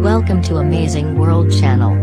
Welcome to Amazing World Channel.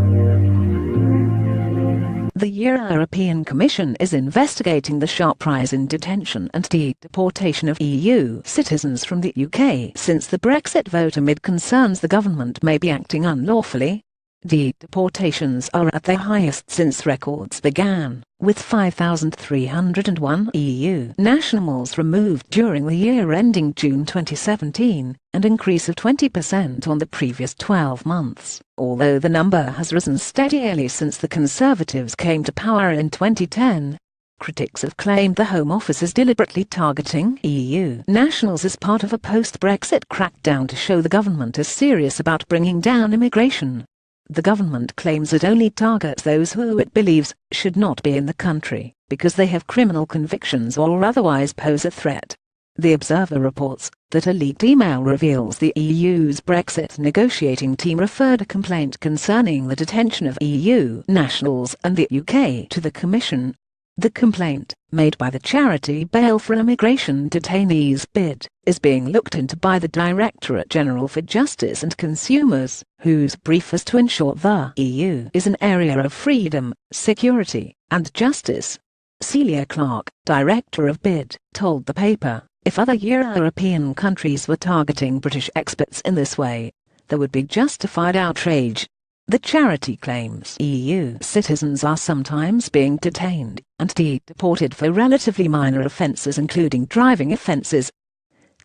The European Commission is investigating the sharp rise in detention and deportation of EU citizens from the UK since the Brexit vote amid concerns the government may be acting unlawfully. Deportations are at their highest since records began, with 5,301 EU nationals removed during the year ending June 2017, an increase of 20% on the previous 12 months, although the number has risen steadily since the Conservatives came to power in 2010. Critics have claimed the Home Office is deliberately targeting EU nationals as part of a post-Brexit crackdown to show the government is serious about bringing down immigration. The government claims it only targets those who it believes should not be in the country, because they have criminal convictions or otherwise pose a threat. The Observer reports that a leaked email reveals the EU's Brexit negotiating team referred a complaint concerning the detention of EU nationals and the UK to the Commission. The complaint, made by the charity Bail for Immigration Detainees BID, is being looked into by the Directorate General for Justice and Consumers, whose brief is to ensure the EU is an area of freedom, security, and justice. Celia Clark, director of BID, told the paper, if other European countries were targeting British expats in this way, there would be justified outrage. The charity claims EU citizens are sometimes being detained and deported for relatively minor offences including driving offences.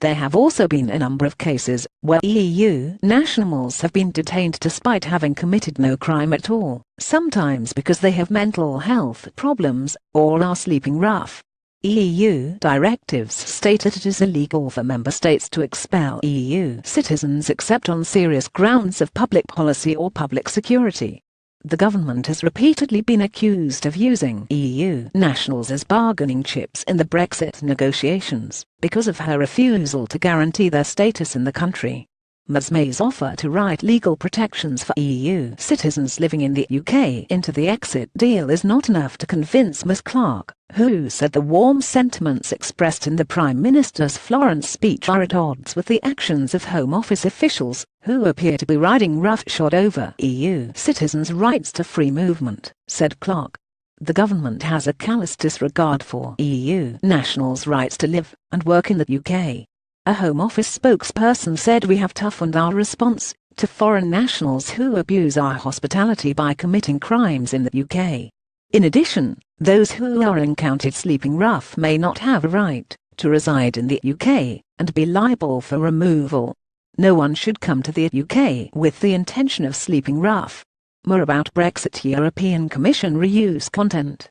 There have also been a number of cases where EU nationals have been detained despite having committed no crime at all, sometimes because they have mental health problems or are sleeping rough. EU directives state that it is illegal for member states to expel EU citizens except on serious grounds of public policy or public security. The government has repeatedly been accused of using EU nationals as bargaining chips in the Brexit negotiations because of her refusal to guarantee their status in the country. Ms May's offer to write legal protections for EU citizens living in the UK into the exit deal is not enough to convince Ms Clark, who said the warm sentiments expressed in the Prime Minister's Florence speech are at odds with the actions of Home Office officials, who appear to be riding roughshod over EU citizens' rights to free movement, said Clark. The government has a callous disregard for EU nationals' rights to live and work in the UK. A Home Office spokesperson said we have toughened our response to foreign nationals who abuse our hospitality by committing crimes in the UK. In addition, those who are encountered sleeping rough may not have a right to reside in the UK and be liable for removal. No one should come to the UK with the intention of sleeping rough. More about Brexit. European Commission reuse content.